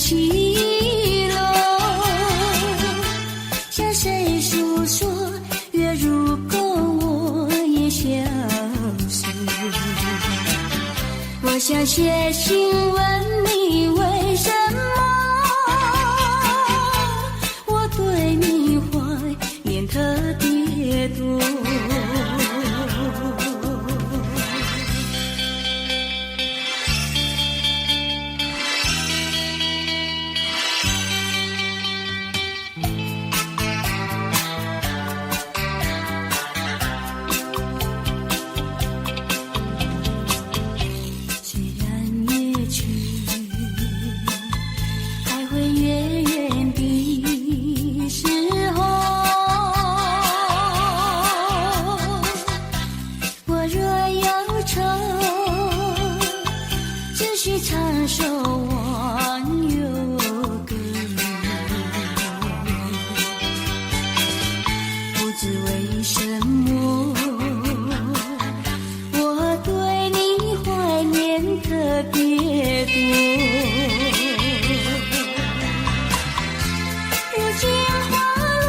起落，向谁诉说？月如钩，我也消失。我想写信问你，为什么我对你怀念特别多？唱首忘忧歌，不知为什么我对你怀念特别多。如今花落，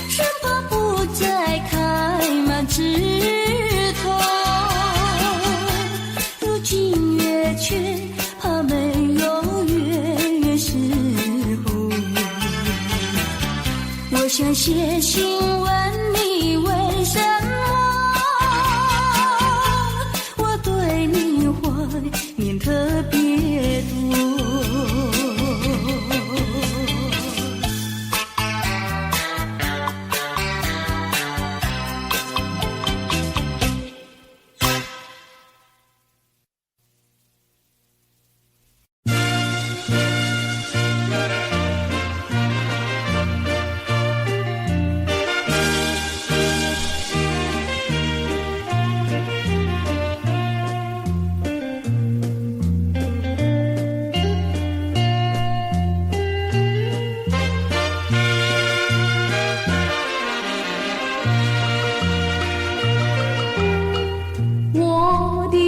生怕不再开满枝头，却怕没有月时候。我想写信问你，为什么我对你怀念特别多。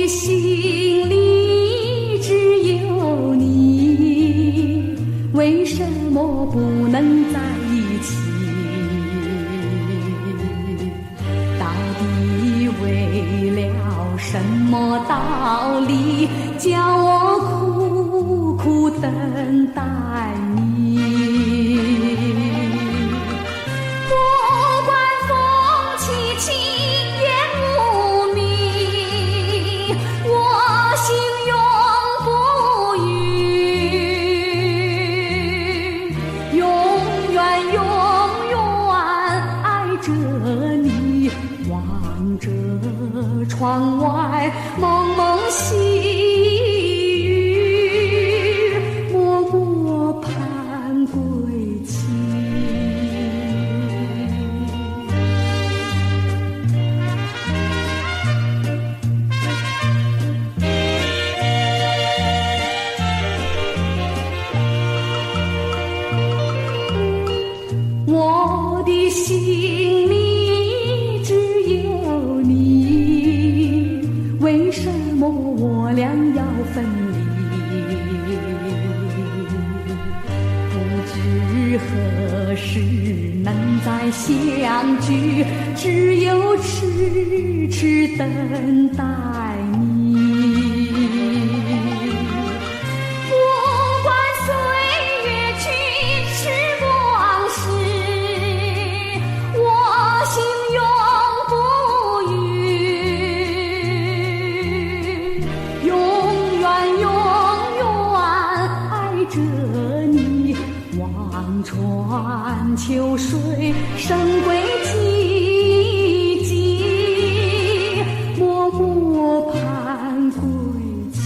心里只有你，为什么不能在一起？到底为了什么道理，叫我苦苦等待你？不管风起起窗外蒙蒙细雨，默默盼归期。我的心里只有你，为什么我俩要分离？不知何时能再相聚，只有痴痴等待你。不管岁月去时光逝，我心永不渝，永远永远爱着你。望穿秋水，深归寂寂，默默盼归期。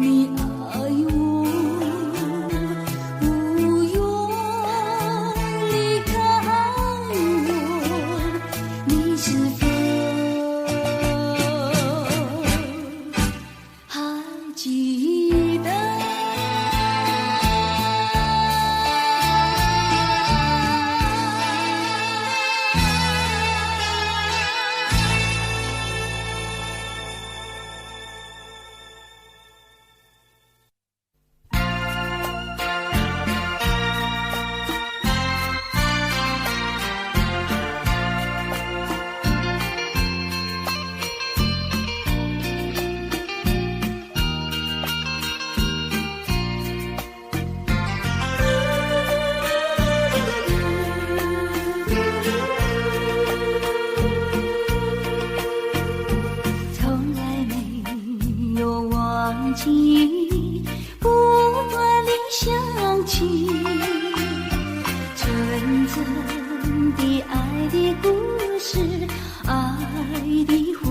你爱我，不用离开我，你是否还记得？从来没有忘记，不断地想起纯真的爱的故事，爱的回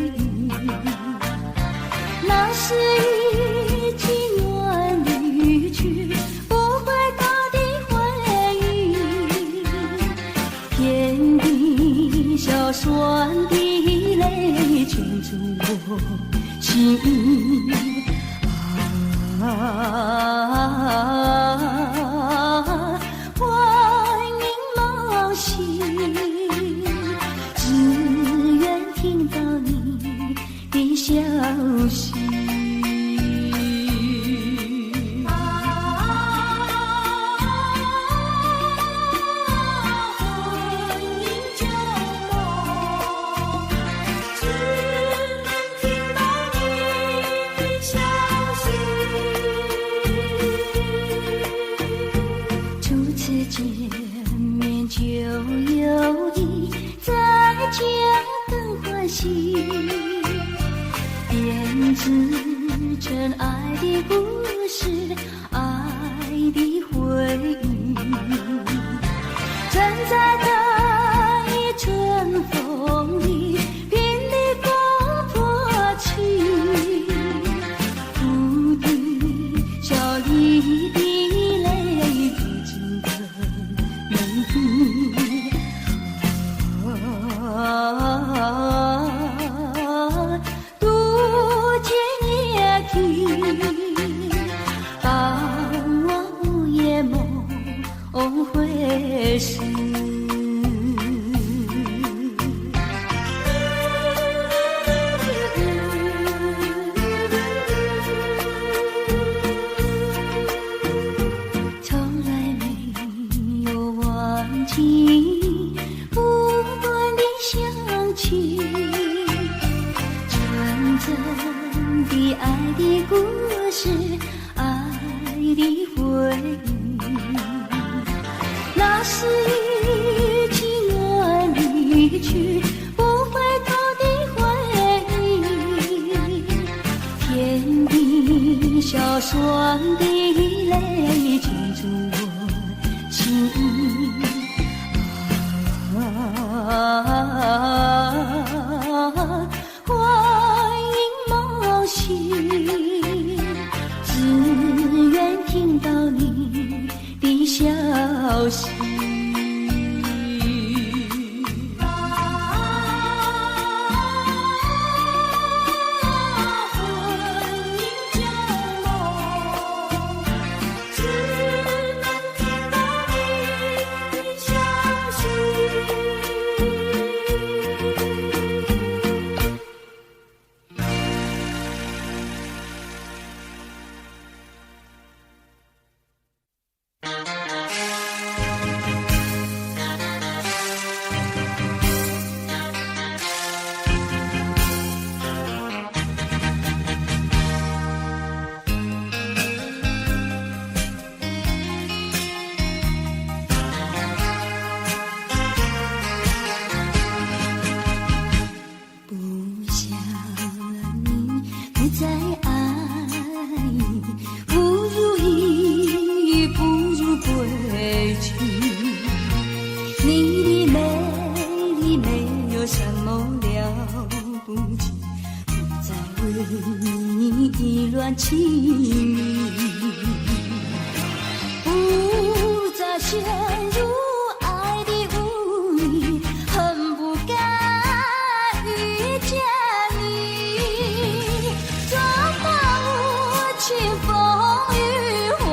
忆。那是一起远离去不回头的回忆，遍地小酸的泪圈住我心欢迎冒险，只愿听到你的消息。欢迎旧梦，只能听到你的消息。初次见面就有意，再见更欢喜，编织成爱的故事，爱的回忆。站在大雨春风里，拼力风破起，哭的笑里的泪不尽的美丽。渡尽夜啼，傍晚午夜梦回时。从来没有忘记，不断地想起纯真的爱的故事，爱的回忆。那是一起远离去不回头的回忆，天地小酸的泪圈住我心欢迎冒险，只愿听到你的消息。情不再陷入爱的污泥，恨不该遇见你。装满无情风雨还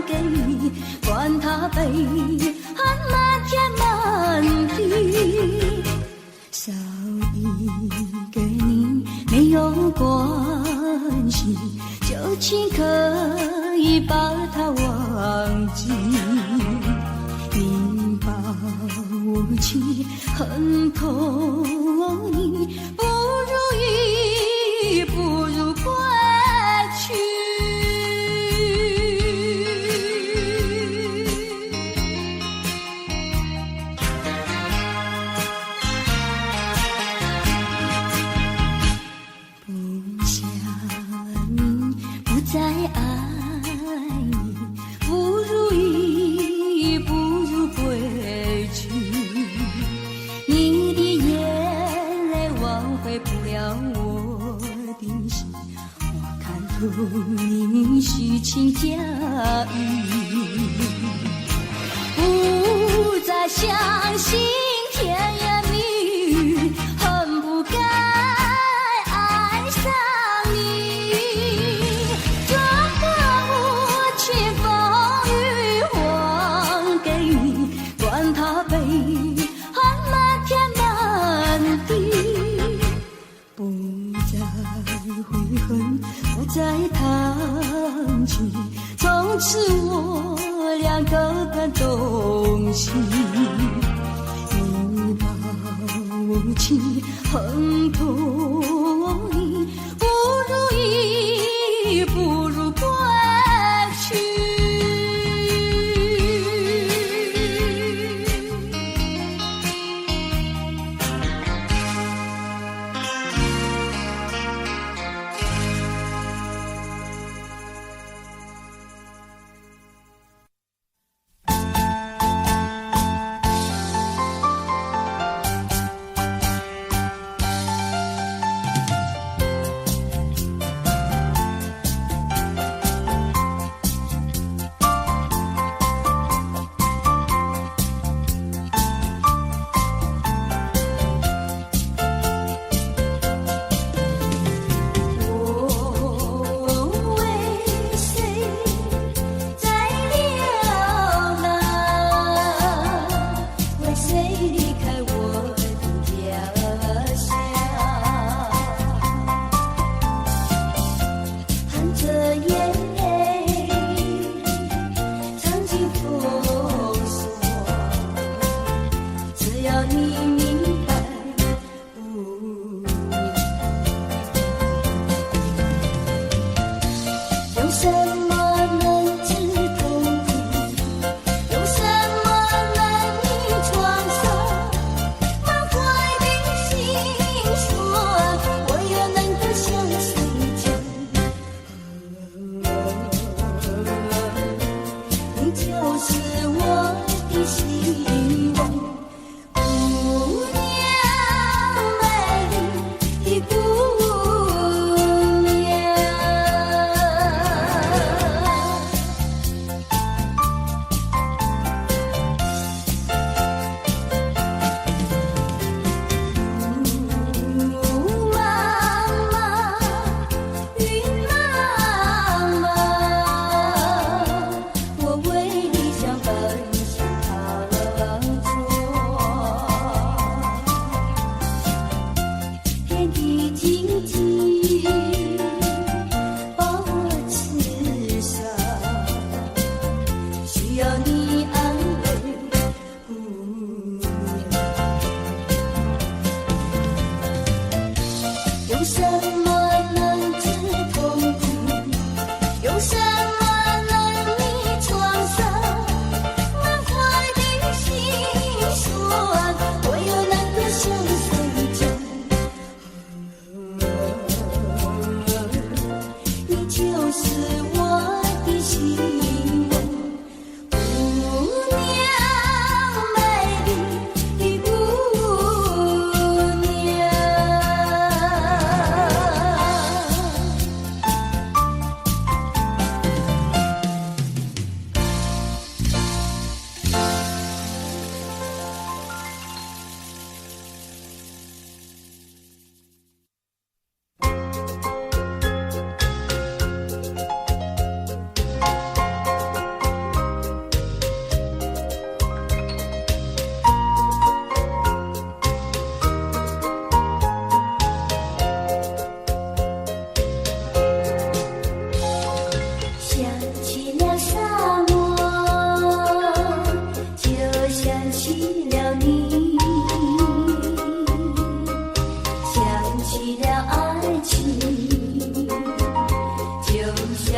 给你，管他悲恨漫天漫地。少一个你没有关系，就请可以把它忘记。你把我气恨透你，不如意不如归去。再爱你，不如意不如归去。你的眼泪挽回不了我的心，我看透你虚情假意，不再相信甜言蜜语，恨不该爱上你。悲恨漫天漫地，不再悔恨，不再叹气，从此我俩各奔东西。你把我气恨透你，不如意不如归去。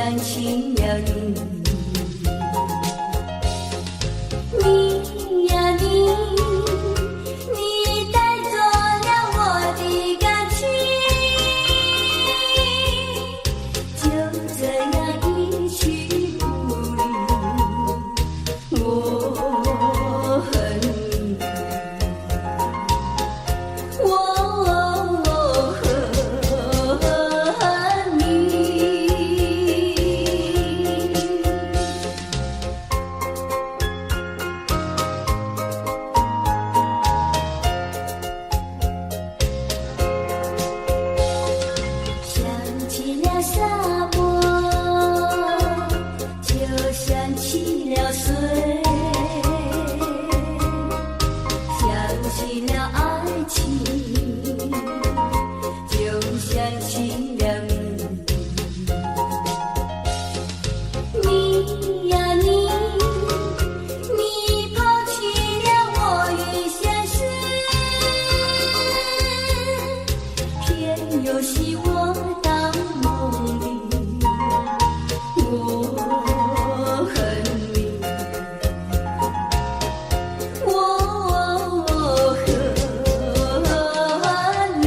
想起了你。你呀你，你带走了我的感情，就这样一去不离，我恨你，我恨你。想起了沙漠，就想起了水，想起了爱情，就想起了你。你呀你，你抛弃了我与现实，偏又吸我到梦里，我恨你，我恨你。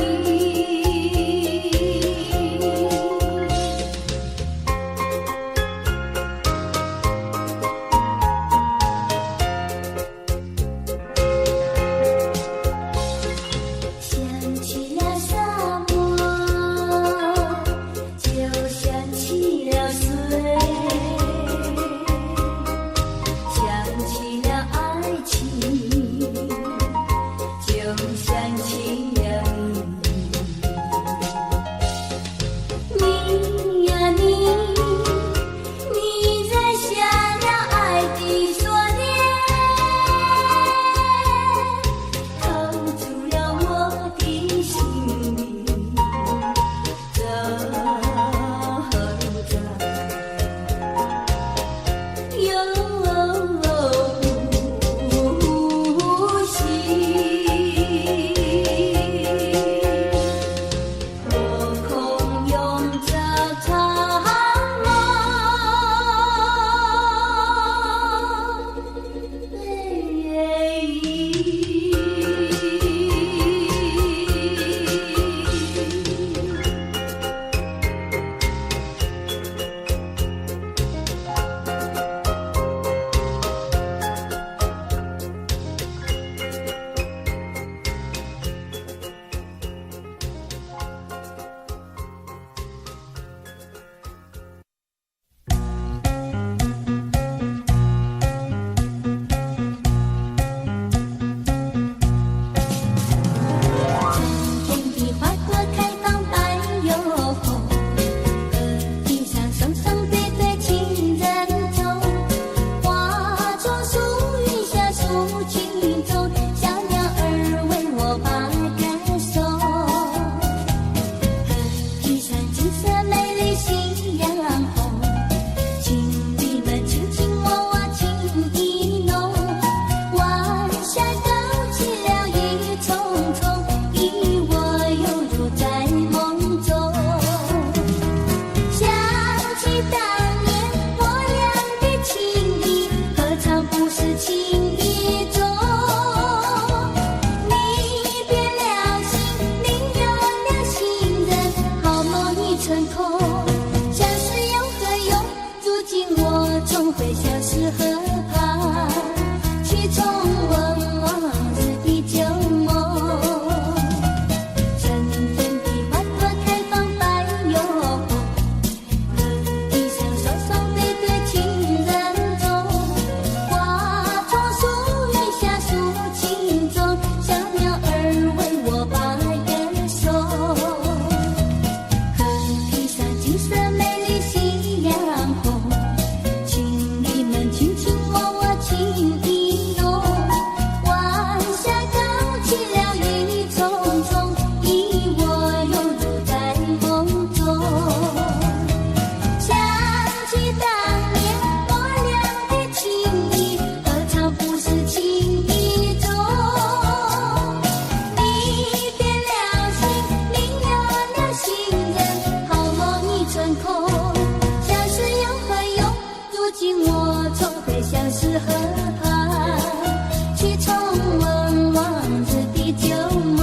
想起了沙漠，就想起了水，想起了爱情，就想起了你。你呀你，你摘下了爱的锁链，套住了我的心里，怎又不息？我空拥着苍茫泪影。春天的花朵开放白又红，河堤上双双对对情人钟，花丛树荫下抒情中，小鸟儿为我把歌颂。河堤上金色美丽夕阳红，情侣们卿卿我我情意浓，晚霞勾起了一重重，依我犹如在梦中。想起当年我俩的情谊，何尝不是情意重？你变了心，另有了情人，好梦已成空。相识又何用？如今我总会消失河畔，去重温往日的旧梦。春天的花朵开放白又红，河堤上双双对对情人钟，花丛树荫下抒情中，小鸟儿为我把歌颂。河堤上金色美丽夕阳红，情侣们飞向是河畔，去重温往日的旧梦。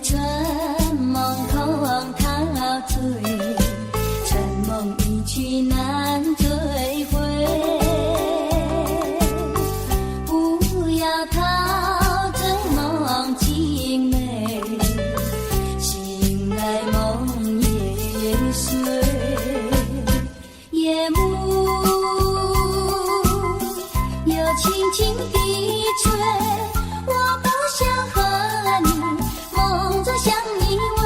春梦空陶醉，春梦一去难追回。不要陶醉梦情美，醒来梦也碎。夜幕又轻轻地吹，我不想和你梦中相依偎，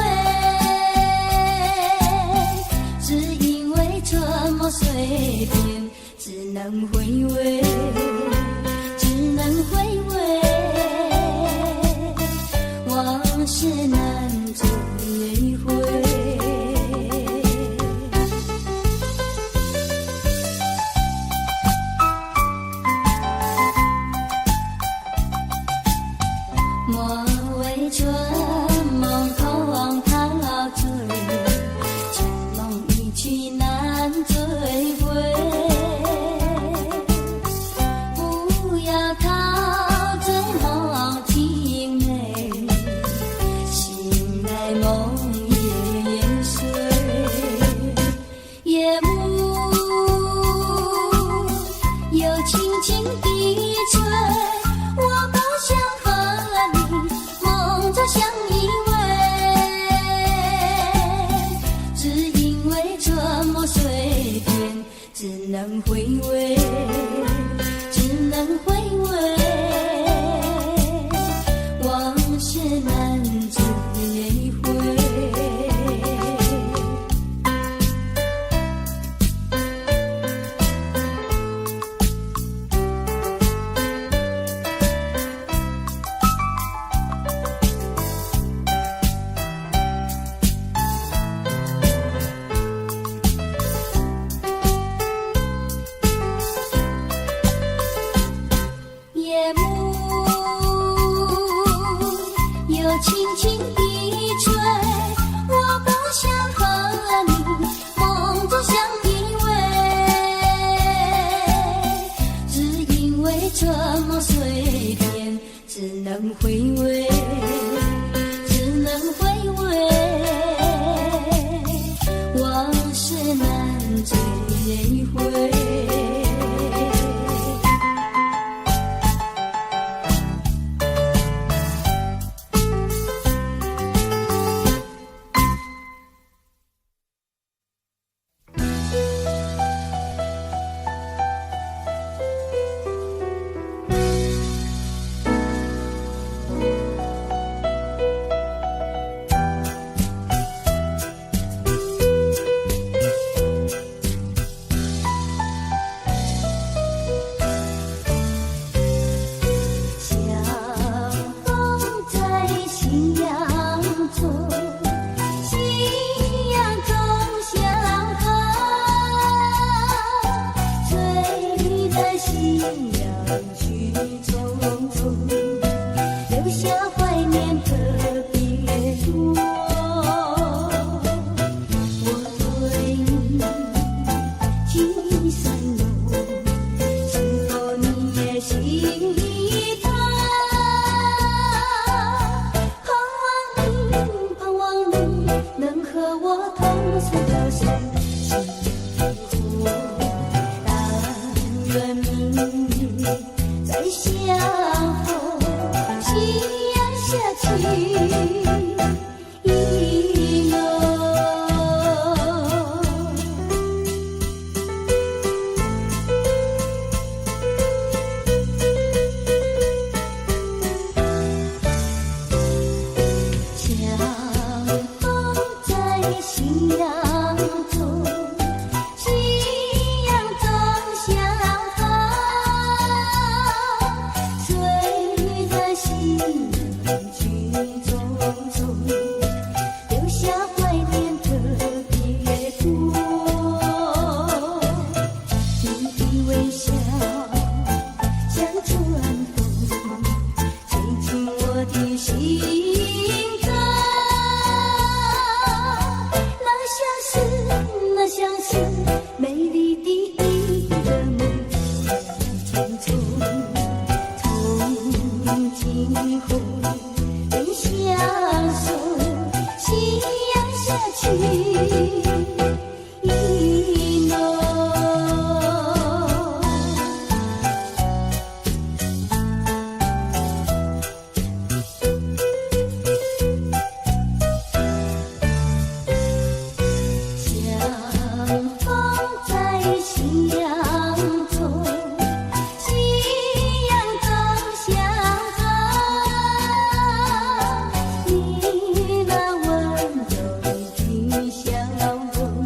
只因为春梦碎片，只能回味，只能回味，往事难追回。莫为春梦空陶醉，春梦一去难追回。不要陶醉梦情美，醒来梦也碎。夜幕又轻轻地吹，我不想相依偎，只因为春梦碎片，只能回味，只能回味，往事难追回。夜幕又轻轻地吹，我不想和你梦中相依偎，只因为春梦碎片，只能回味，只能回味，往事难追回。你那温柔的笑容。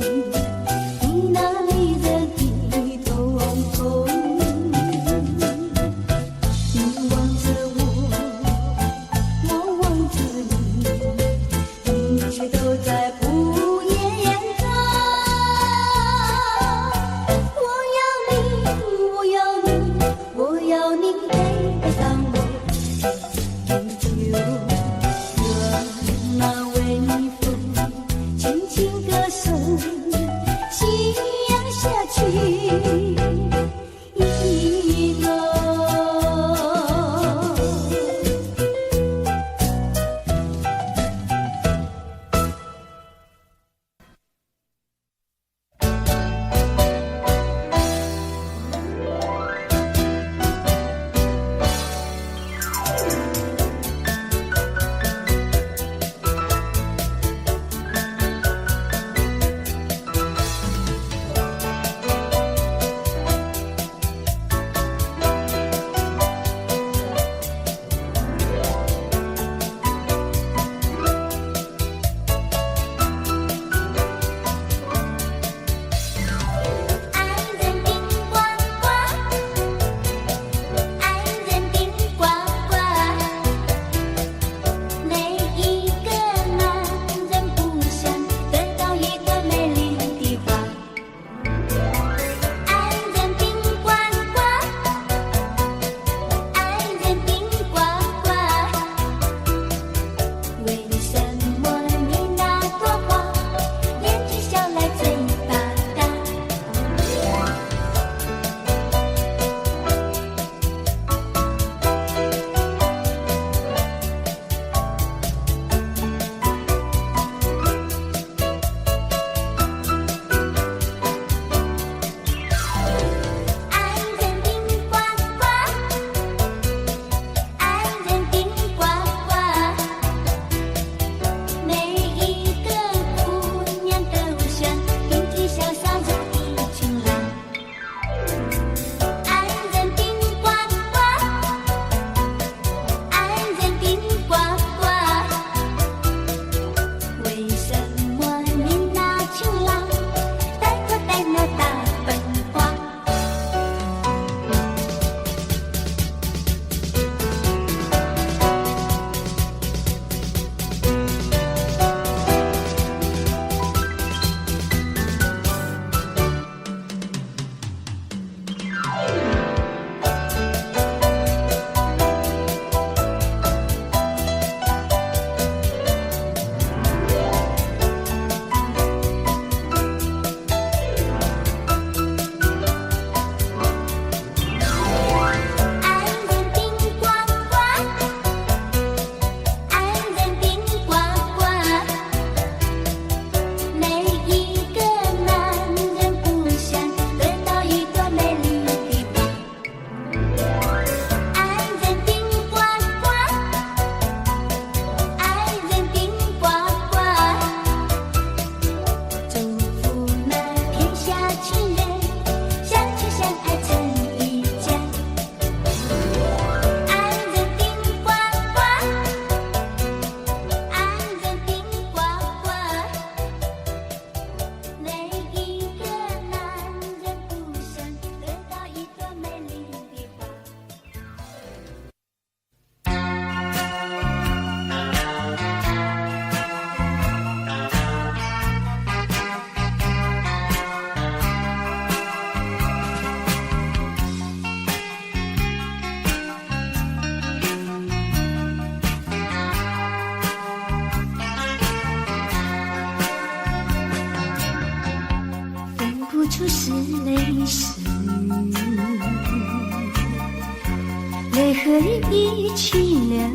可以一起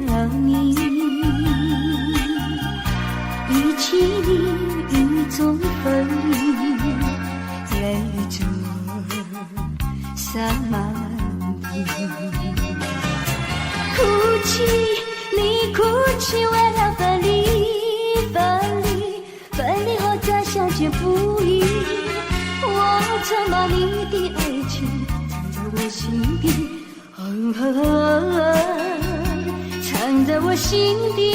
了你，一起雨中分离，泪珠洒满地。哭泣，你哭泣，为了分离，分离后再相见不易。我曾把你的爱情藏在我心底。藏在我心底，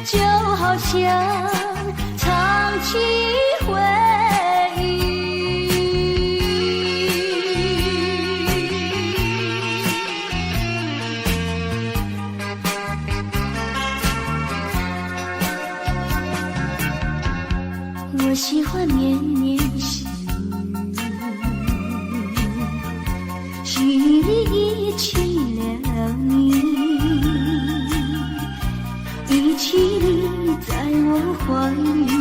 就好像唱起回忆。我喜欢绵绵细雨里一起了你，一起你在我怀里，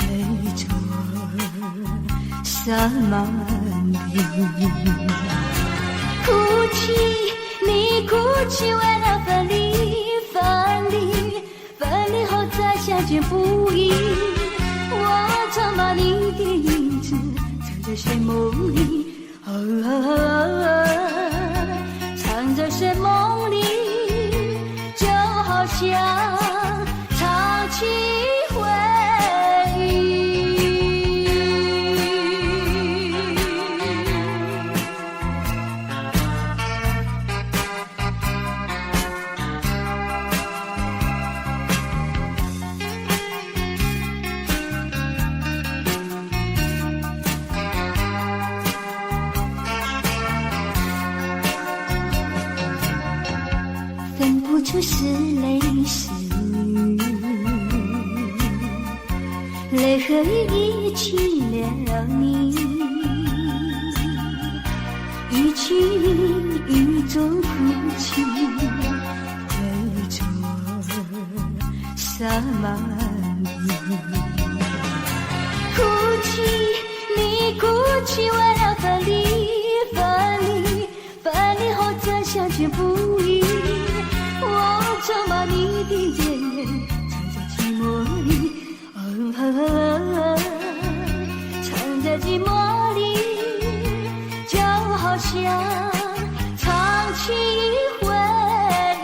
泪珠洒满地。哭泣，你哭泣，为了分离后再相见不易。我曾把你的影子藏在睡梦里。藏在睡梦里，就好像唱起回忆。是泪是雨，泪和雨一起了你，一起雨中哭泣，泪珠洒满地。哭泣，你哭泣，为了分离后再相见不易。我曾把你的眼藏在寂寞里，藏在寂寞里，就好像唱起回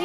忆。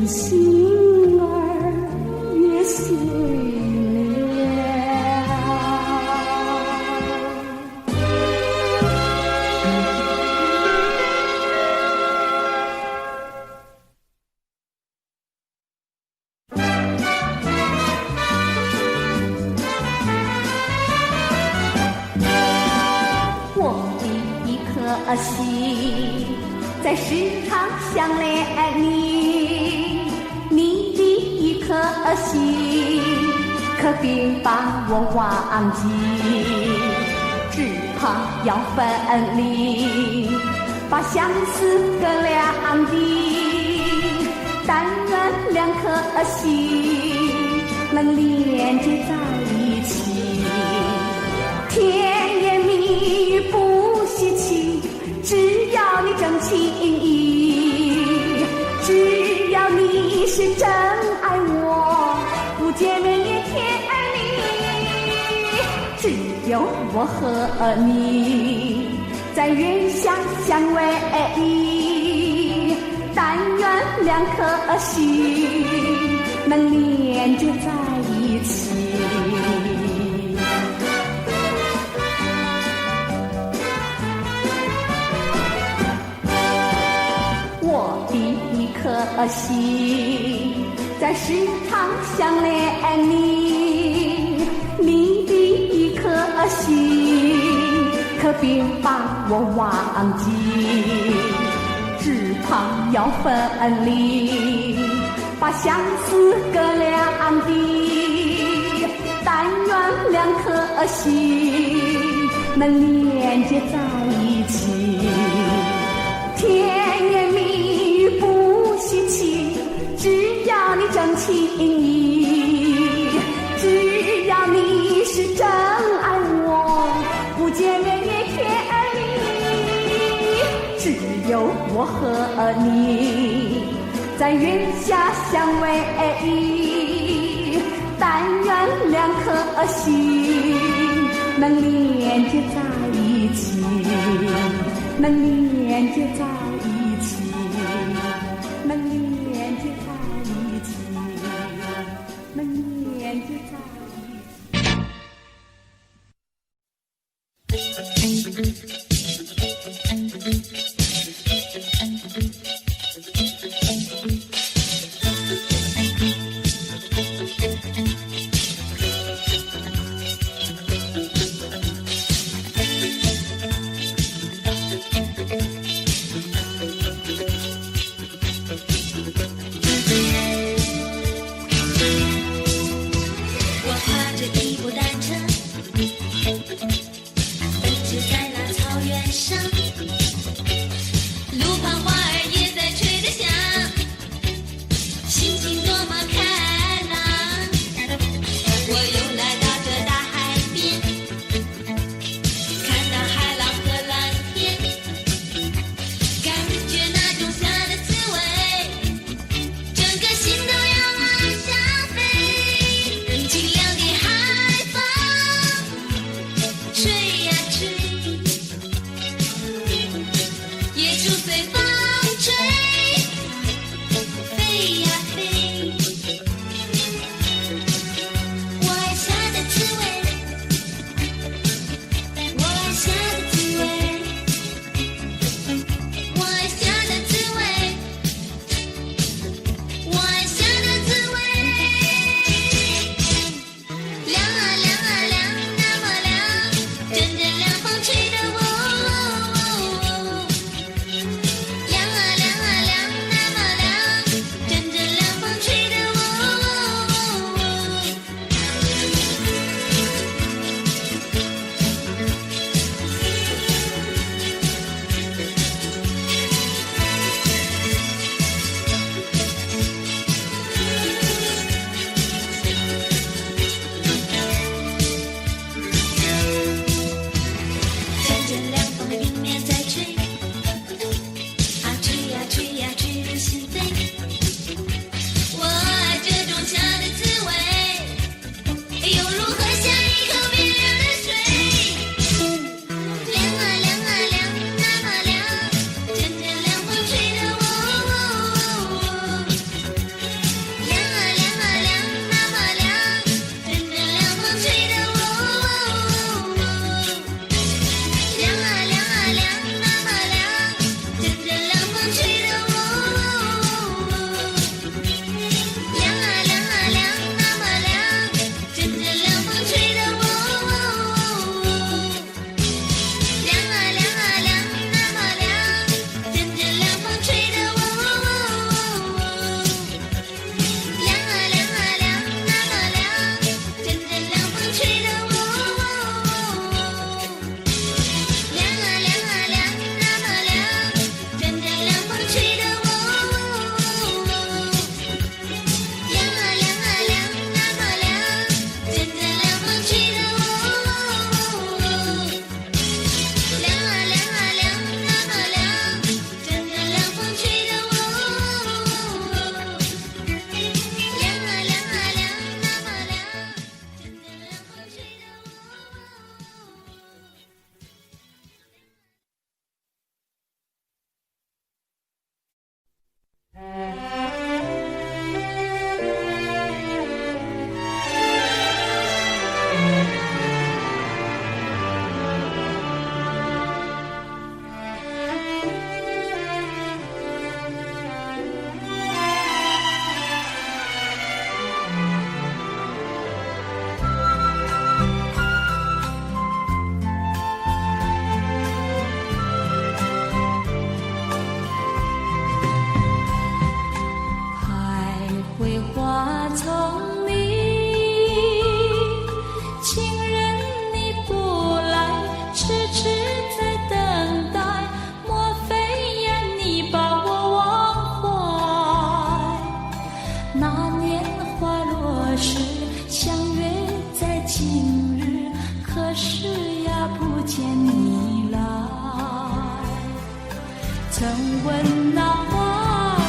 心儿越碎心在时常想念你，你的一颗心可别把我忘记，只怕要分离，把相思隔两地。但愿两颗心能连接在一起，甜言蜜语不稀奇，只要你真情意，只要你是真爱我，不见面也甜蜜。只有我和你在月下相偎依，但愿两颗心能连接在一起。我的一颗心在时常想念你，你的一颗心可别把我忘记，只怕要分离，把相思隔两地。但愿两颗心能连接在一起，甜言蜜语不稀奇，只要你真情意，只要你是真爱我，不见面也甜蜜。只有我和你在月下相偎依，但愿两颗心能连接在一起，能连接在一起，能连接在一起，能连接在一起。那年花落时，相约在今日，可是呀不见你来。曾问那花儿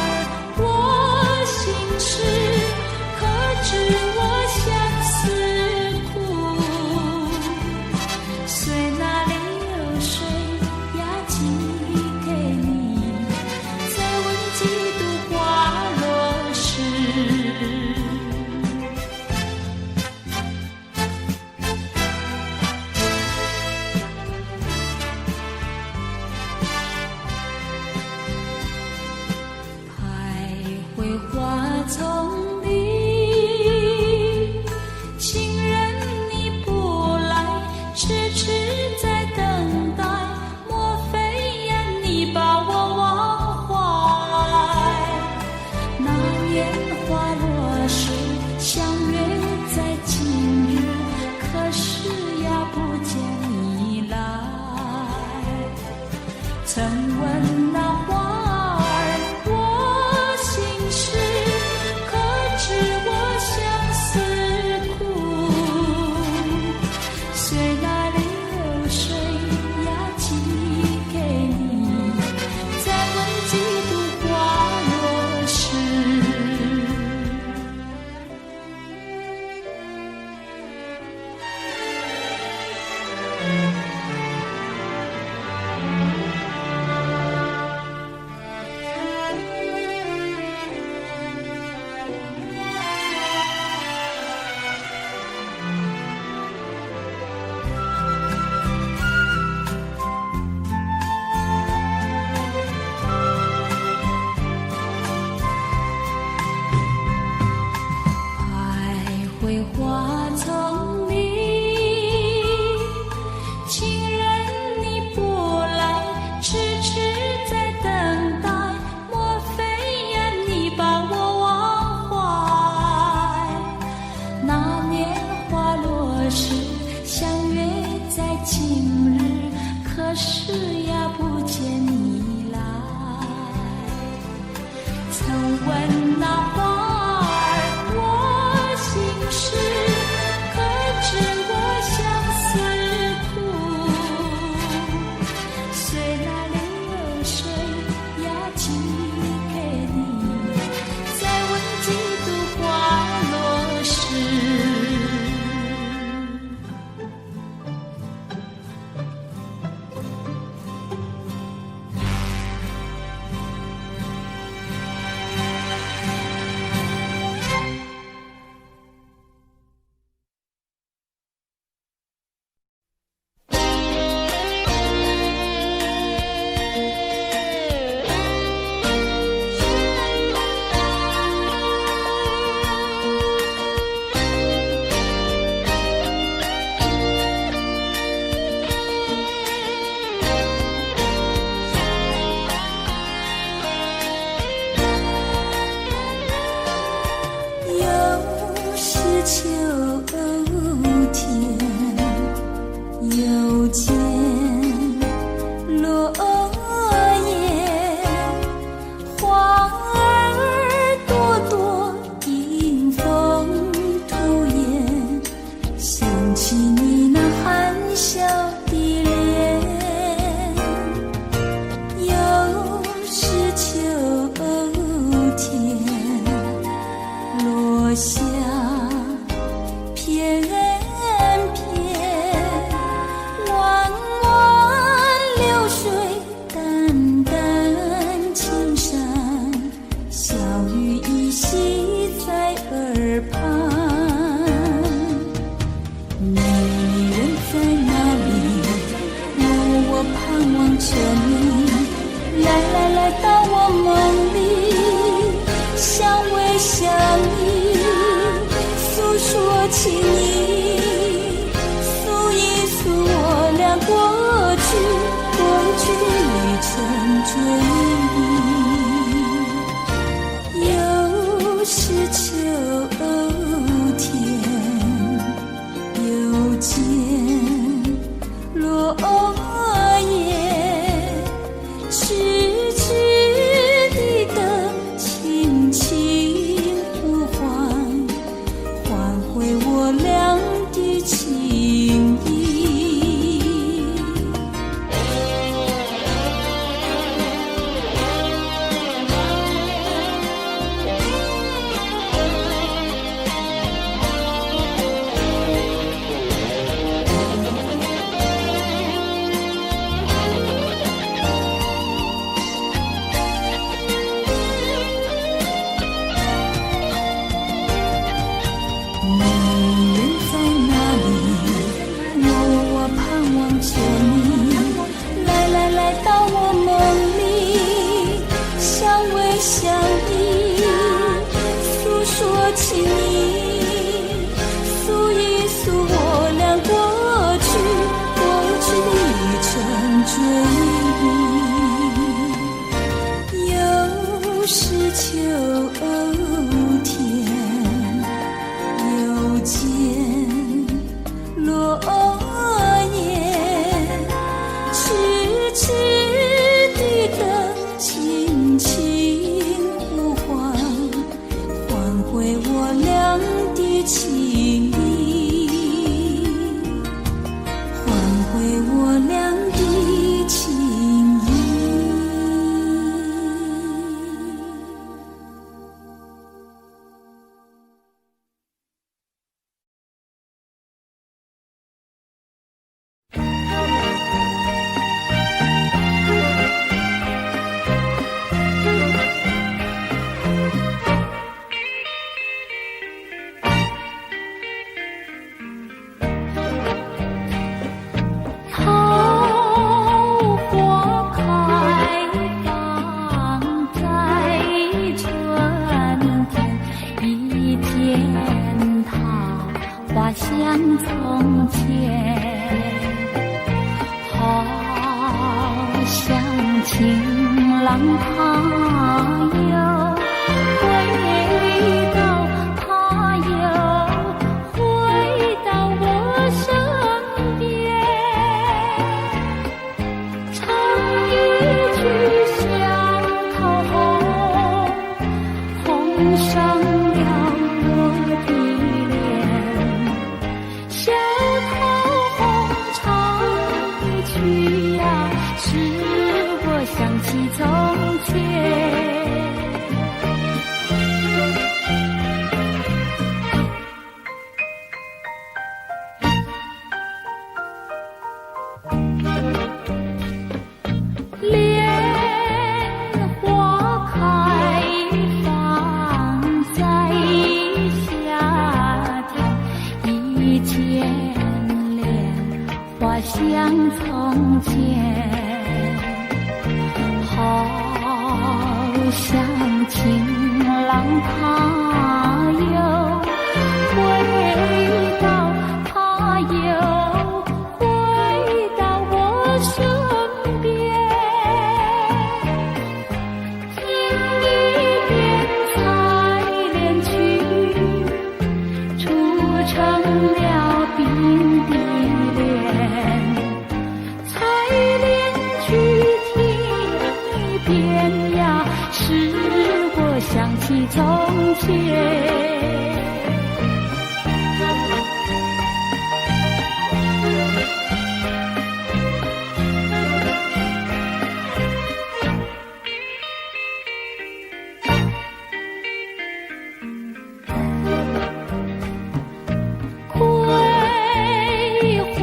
我心事，可知我相思苦。随那流水呀寄给你，再问几度花落时。花丛里，情人你不来，痴痴在等待，莫非呀你把我忘怀？那年花落时，相约在今日，可是呀不见你来。曾问那花花丛里，情人你不来，痴痴在等待，莫非呀你把我忘怀？那年花落时，相约在今日，可是呀不见你来。曾问那花痴痴地等，轻轻呼起你，诉一诉我俩过去的一程追忆。又是秋天，又见落叶，痴痴地等，轻轻呼唤，唤回我俩的情谊，唤回我俩的情谊。从前，好像情郎他又回到，他又回到我身边，唱一曲小桃红，红上了我的小桃红唱一曲呀，使我想起从前。莲花开放在夏天，一见莲花像从前，好像情郎他又回到，他又回到我身边，听一遍采莲曲，铸成了鬓的莲。采莲曲听一遍呀，使我想起从前。桂花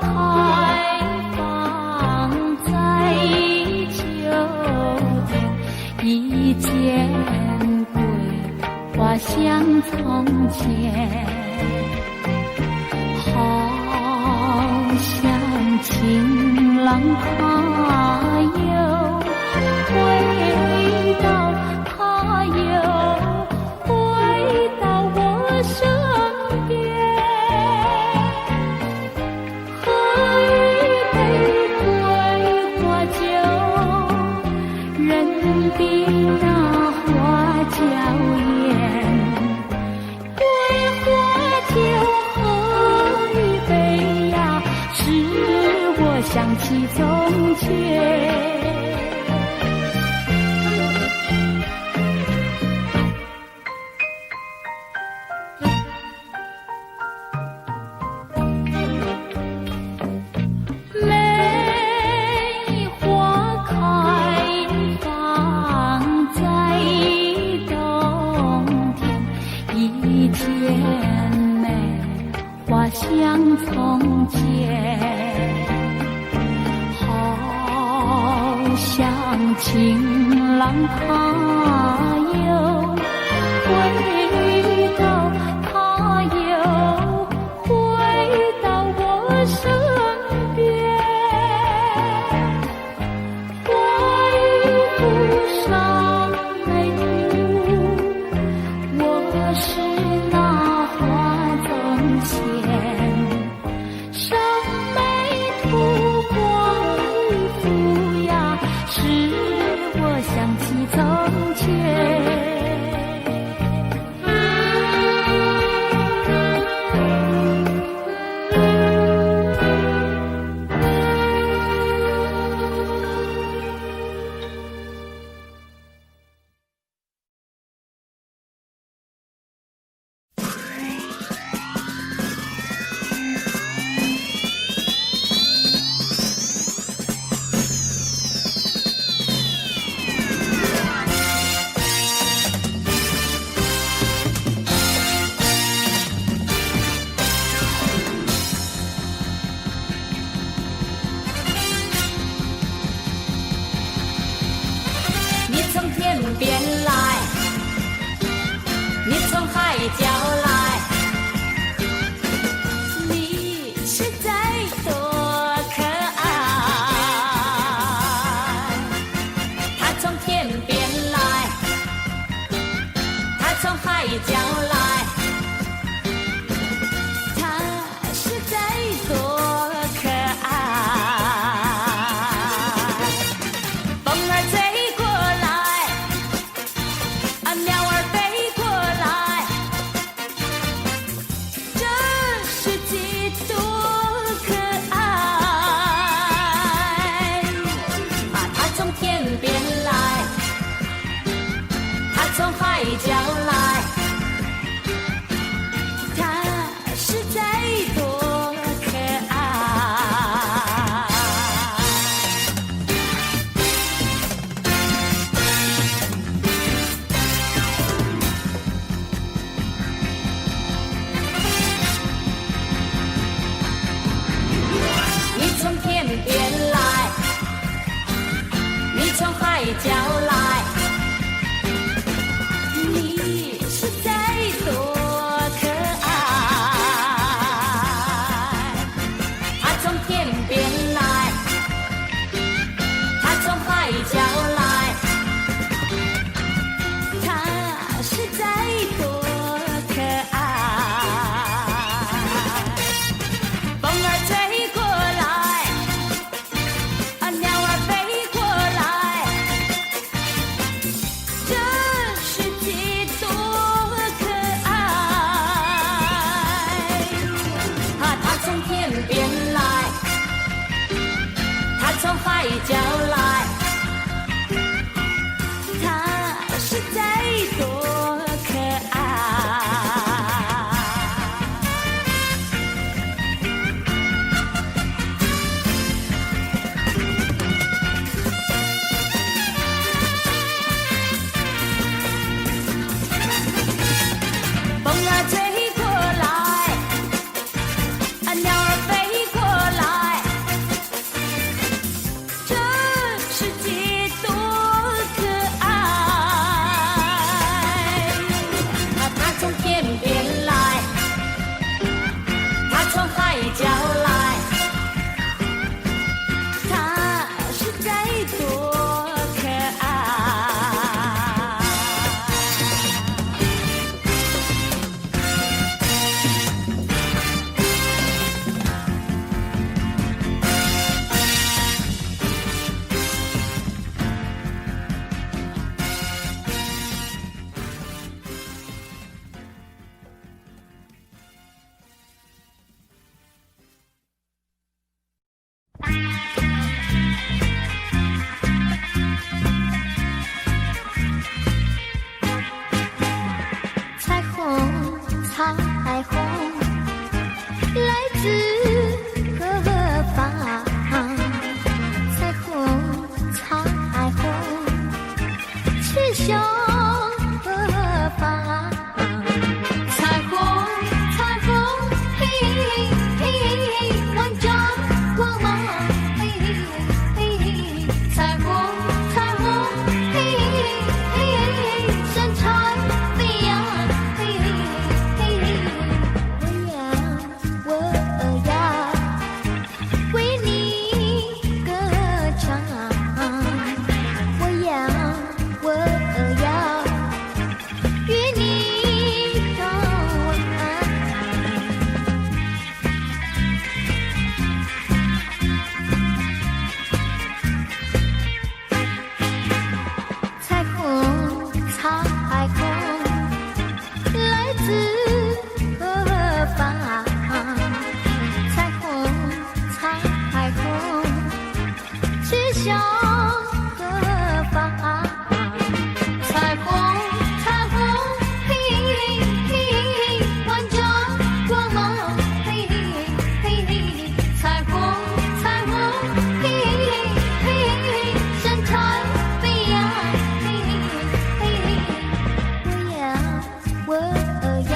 开放在秋天，一见桂花像从前，好像情郎他又回到，他又回到我身边，喝一杯桂花酒，任凭那花娇艳。桂花酒喝一杯呀，使我想起从前。梅花开放在冬天，一见梅花像从前，好像情郎他又回到，他又回到我身边，画一幅上眉图，我是来，它实在多可爱。风儿吹过来，啊，鸟儿飞过来，这世界多可爱。啊，它从天边来，它从海角来，它实在多可爱。你从天边来，你从海角来，你实在多可爱。它从天边来，它从海角来，它实在多可爱。风儿吹过来，啊，鸟儿飞过来，这世界多可爱。啊，它从天边来，它从海角来，它实在多可爱。风儿吹过来，啊，鸟儿飞过来，这世界多可爱。啊，它从天边来，它从海角来，它实在多可爱。彩虹，彩虹，来自何方？彩虹，彩虹，去向何方？彩虹，彩虹，嘿嘿嘿，万丈光芒，嘿嘿嘿，彩虹，彩虹，嘿嘿嘿，神采飞扬，嘿嘿嘿，我要为你歌唱，我要与你同安。彩虹，彩虹，来自何方？彩虹，彩虹，去向何方？彩虹，彩虹，嘿嘿，万丈光芒，嘿嘿，彩虹，彩虹，嘿嘿，神采飞扬，嘿嘿，我要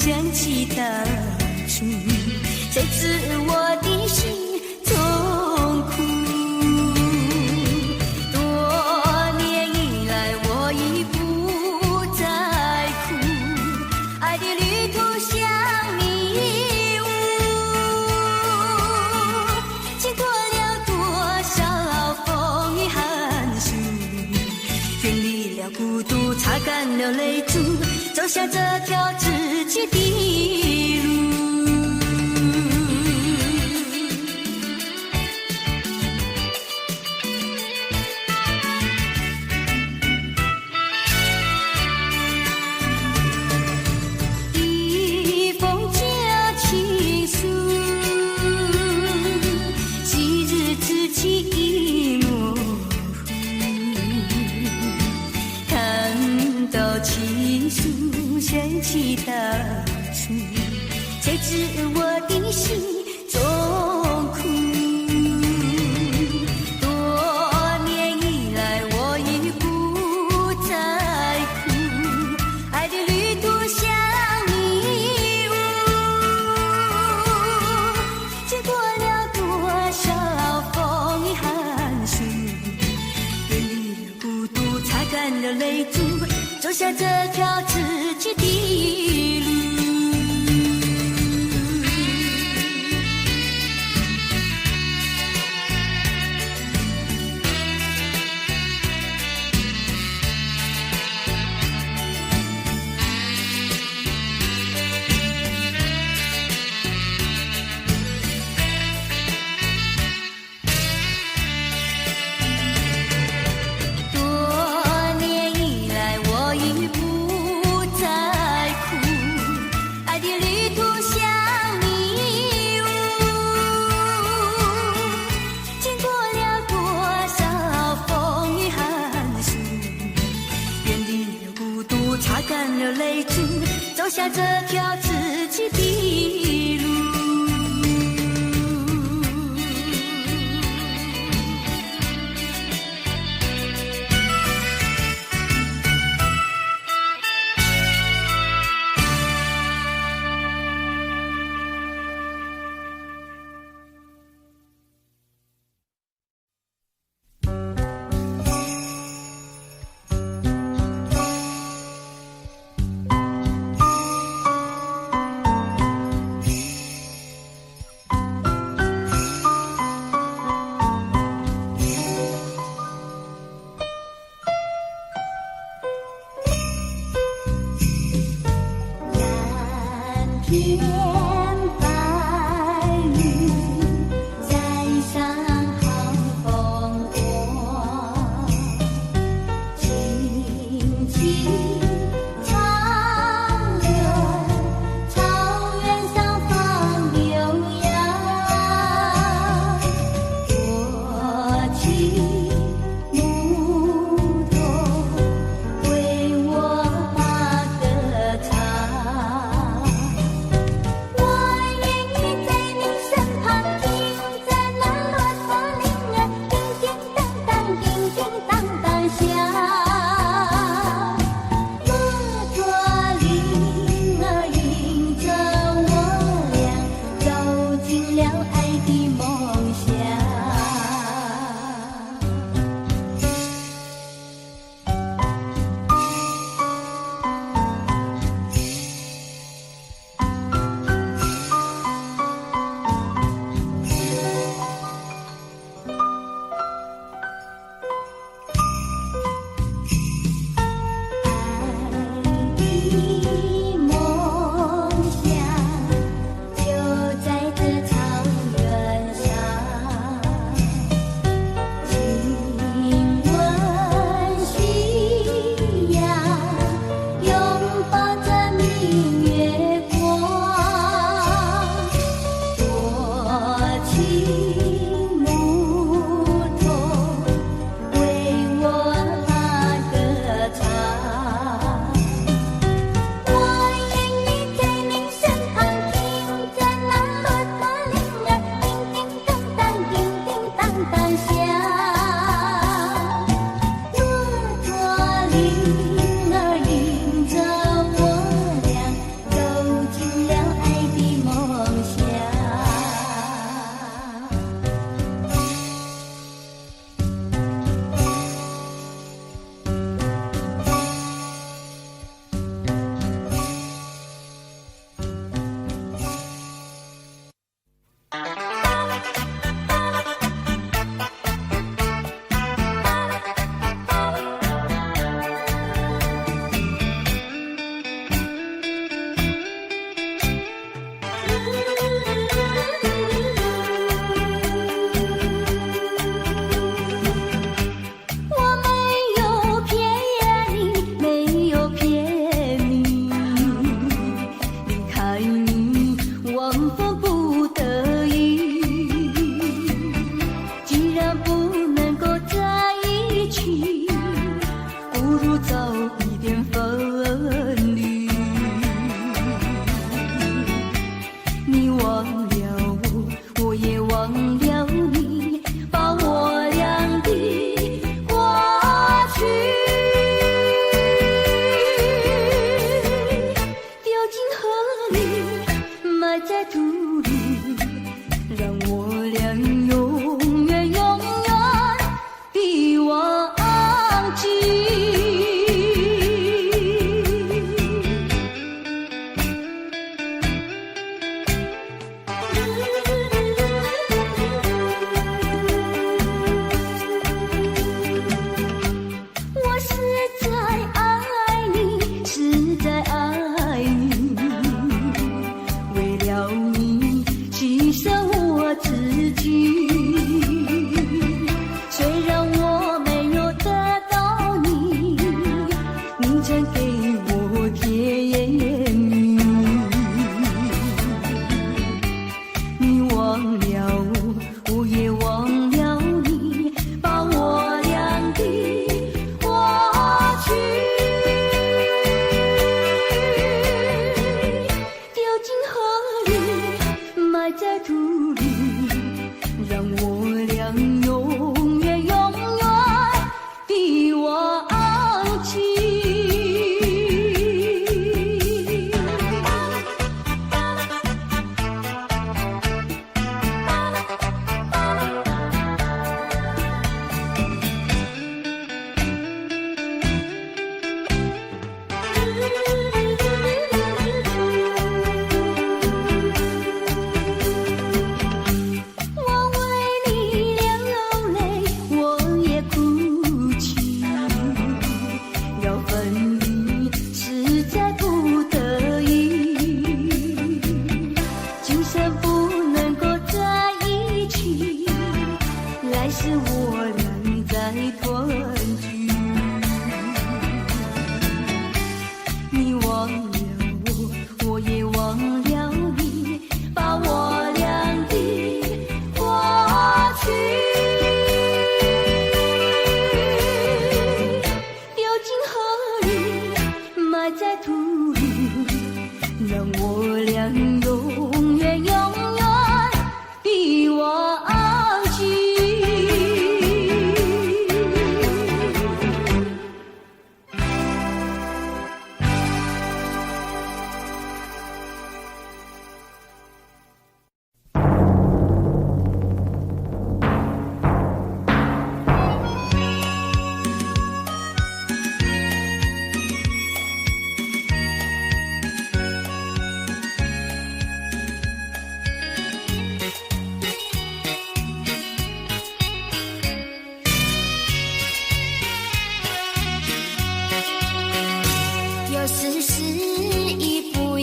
想起当初，谁知我的心痛苦。多年以来，我已不再哭，爱的旅途像迷雾，经过了多少风雨寒暑，远离了孤独，擦干了泪珠，走向这条自己的路。一封旧情书，昔日之情已模糊，看到情书想起当初，谁知我的心中苦。多年以来，我已不再哭，爱的旅途像迷雾，经过了多少风雨寒暑，远离了孤独，擦干了泪珠，走向这条自己的路。多年以来，我已不再哭，爱的旅途像迷雾，经过了多少风雨寒暑，远离了孤独，擦干了泪珠，走向这条自己的路。天白云，山上寒风过，青青长流，草原上放牛羊，我骑牧童为我把歌唱。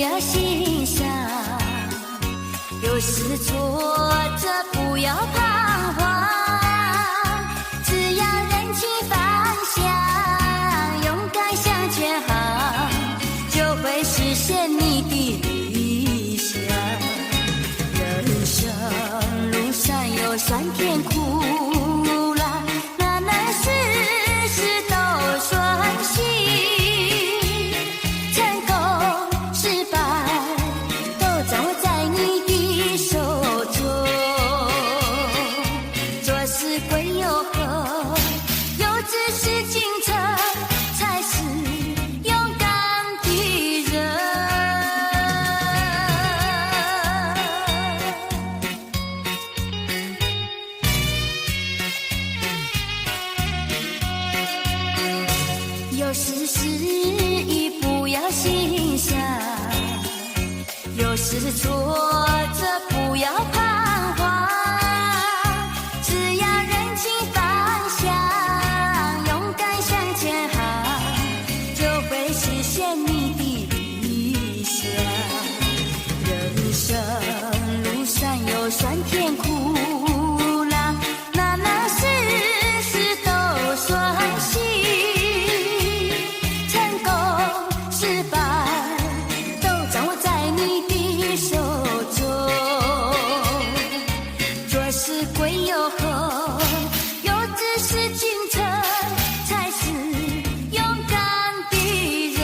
要心伤，有时挫折不要彷徨，只要认清方向，勇敢向前行，就会实现你的理想。人生路上有酸甜苦辣，哪能事事都顺心？成功失败都掌握在你的手中，做事归有何？有志是进程，才是勇敢的人。有时失意不要心伤，有时挫折不要彷徨，只要认清方向，勇敢向前行，就会实现你的理想。人生路上有酸甜苦辣，哪能事事都顺心？成功失败都掌握在你的手中，做事归有何？有志是进程，才是勇敢的人。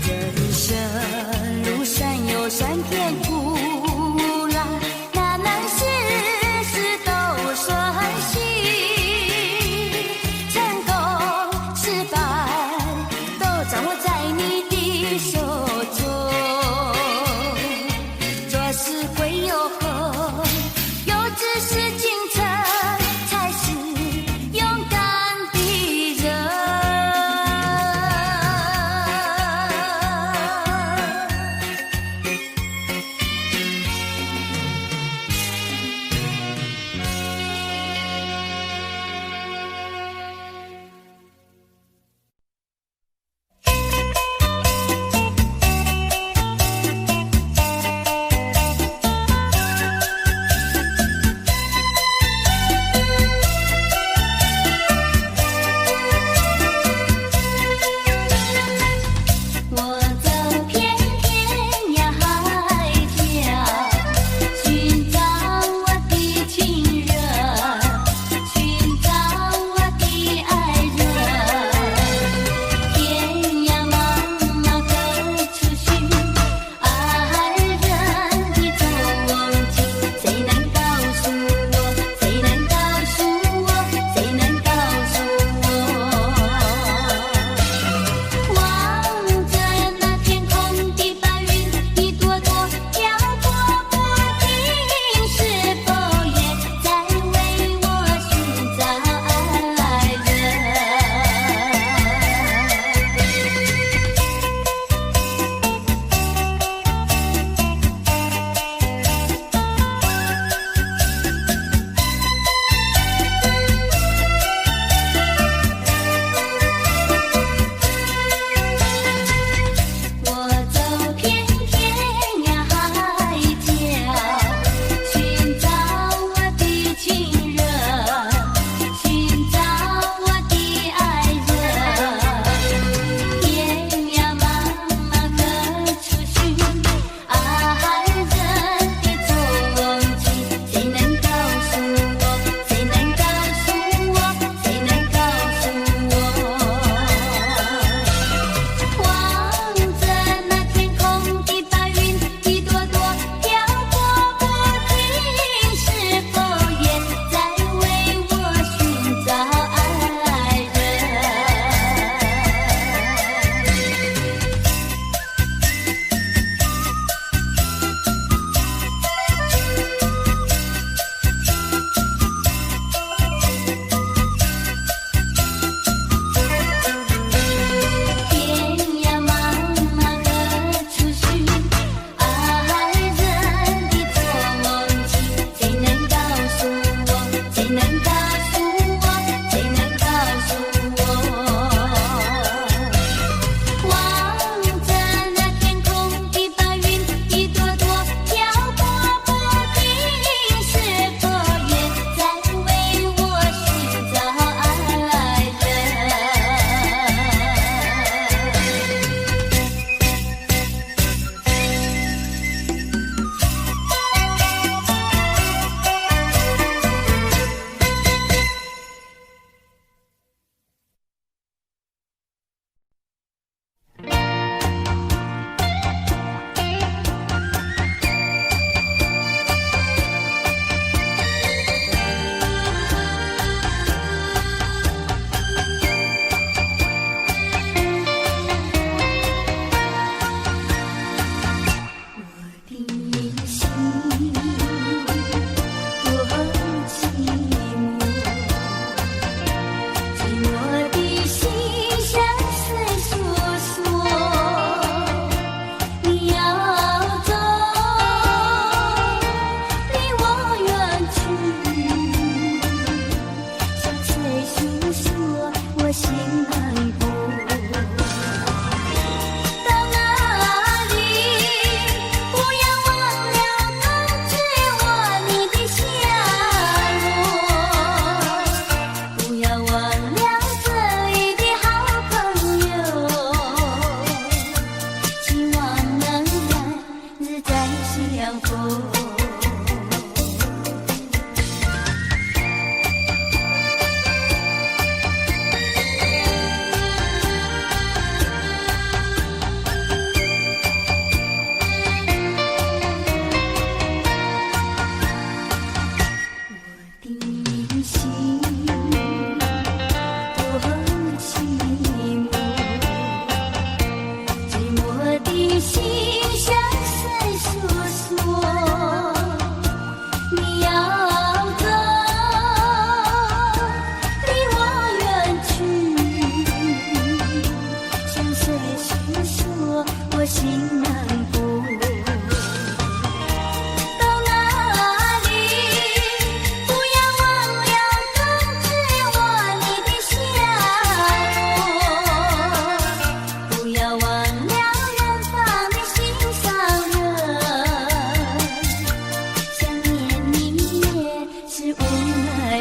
人生路上有酸甜苦辣，哪能事事都顺心？成功失败都掌握在你的手中，做事归有何？有志是进程，才是勇敢的人。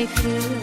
奈何。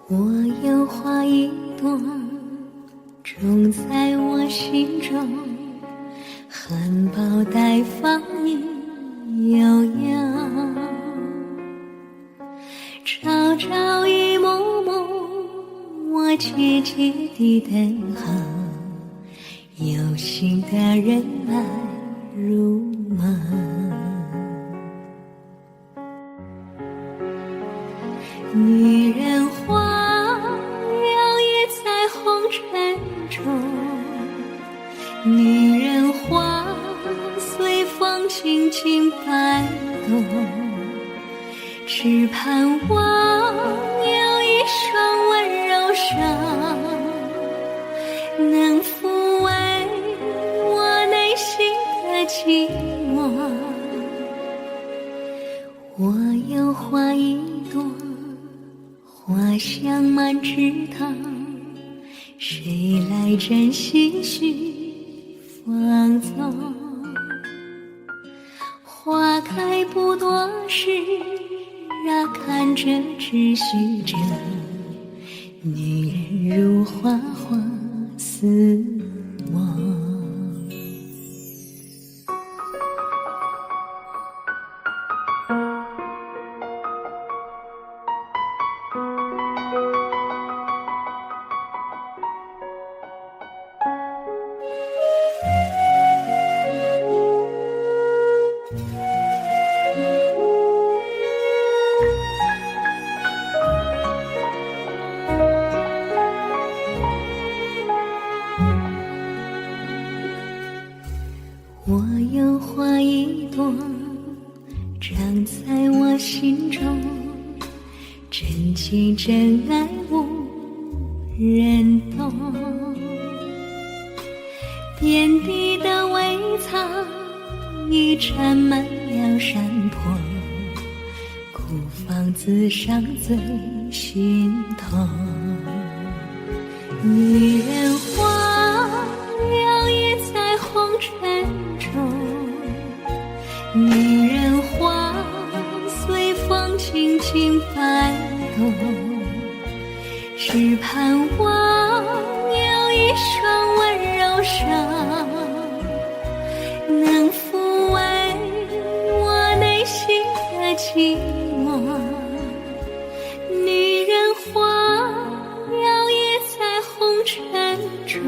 我有花一朵，种在我心中，含苞待放意悠悠，朝朝与暮暮，我切切地等候，有心的人来入梦。女人花摇曳在红尘中，女人花随风轻轻摆动，只盼望有一双温柔手能抚慰我内心的寂寞。我有花一朵，花香满枝头，谁来珍惜去放纵？花开不多时看着只许着女人如花花似梦。我有花一朵，长在我心中，真情真爱无人懂。遍地的苇草已沾满了山坡，孤芳自赏最心痛。女人花摇曳在红尘中，女人花随风轻轻摆动，只盼望有一双温柔手能抚慰我内心的寂寞。女人花摇曳在红尘中，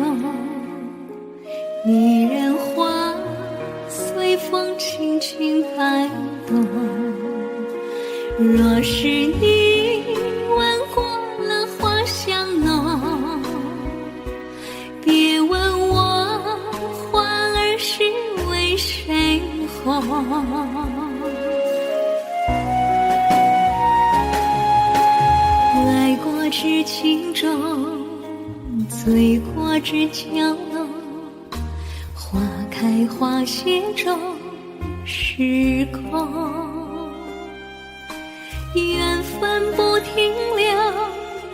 女人花随风轻轻摆动。若是你闻过了花香浓，别问我花儿是为谁红。是骄傲，花开花谢中时光。缘分不停留，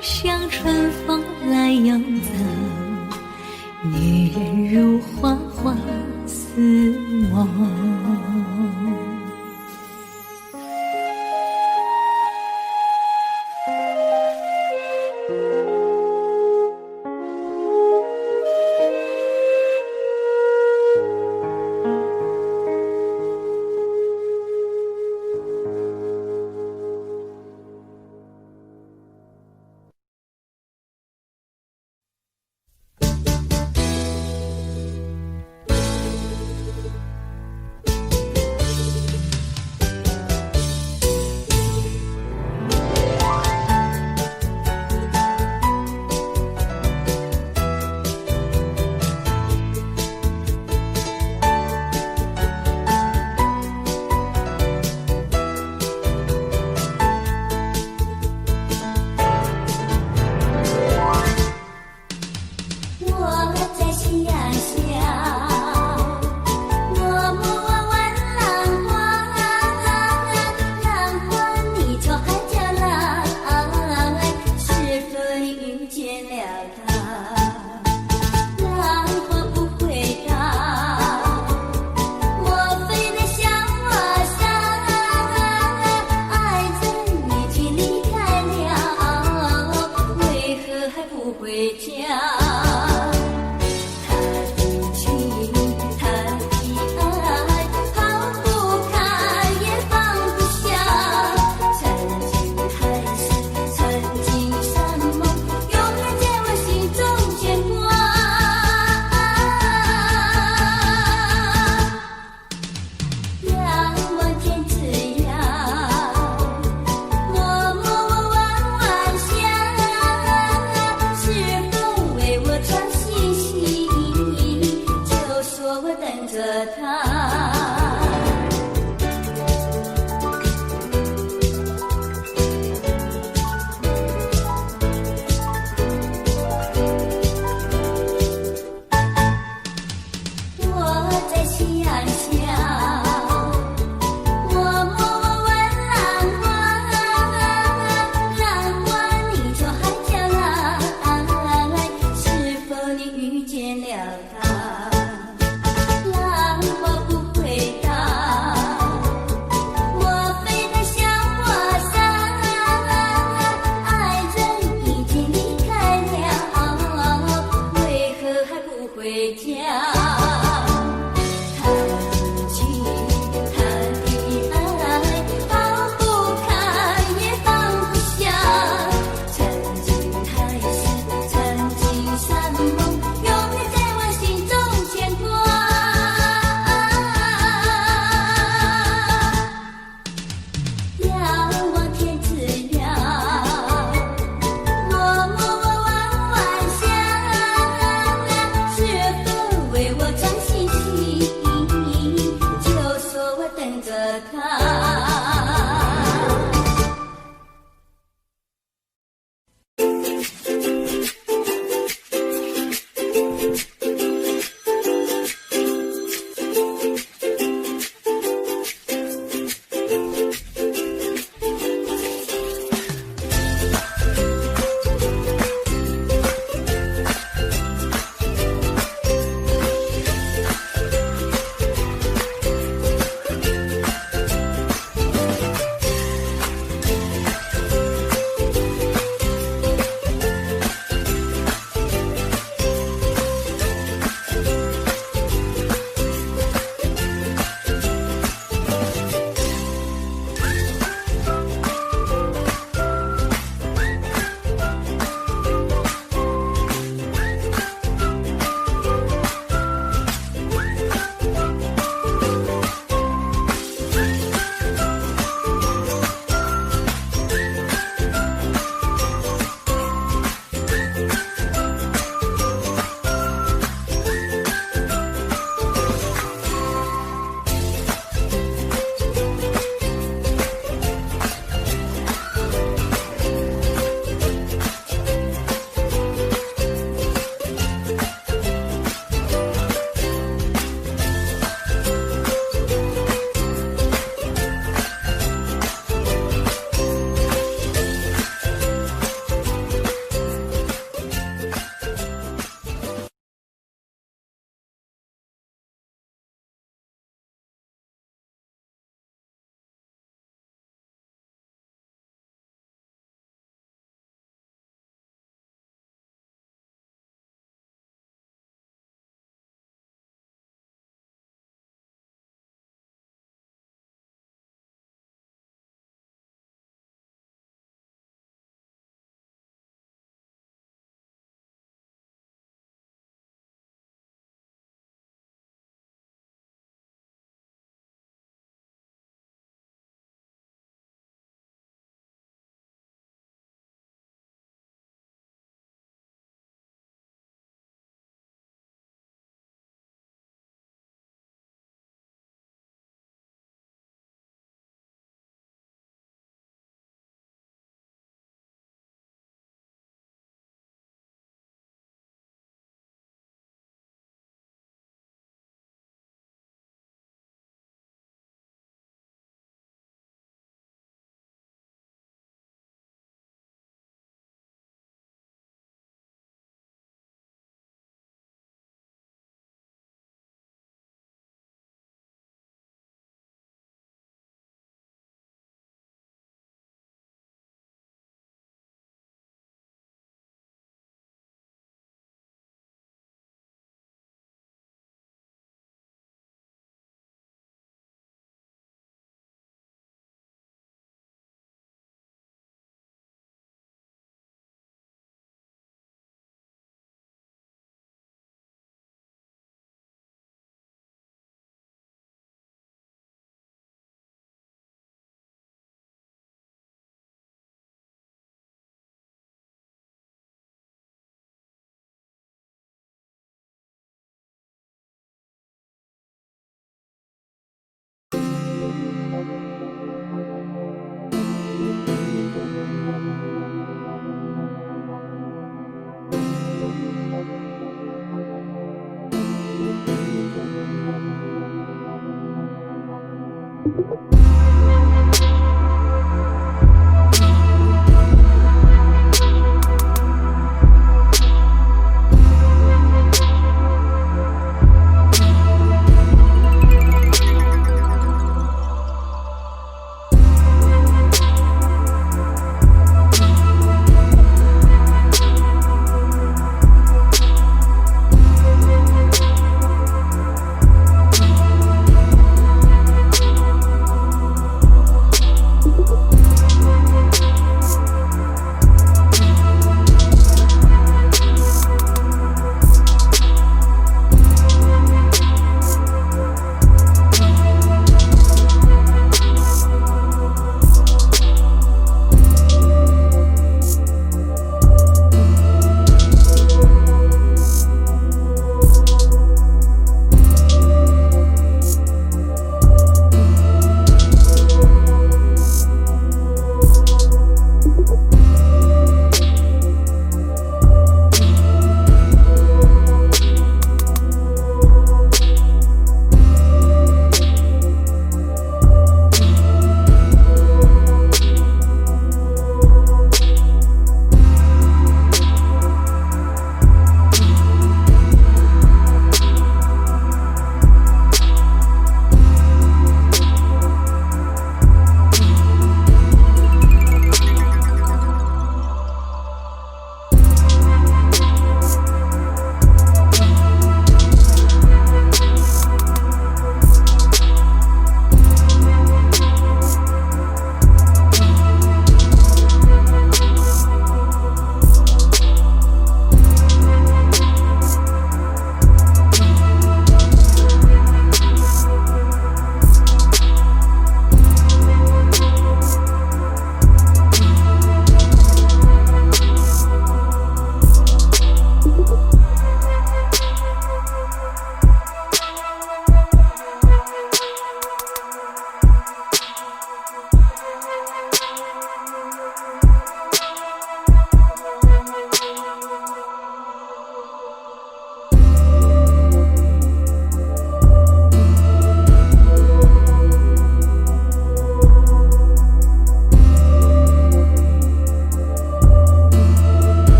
像春风来又走，女人如花，花似梦。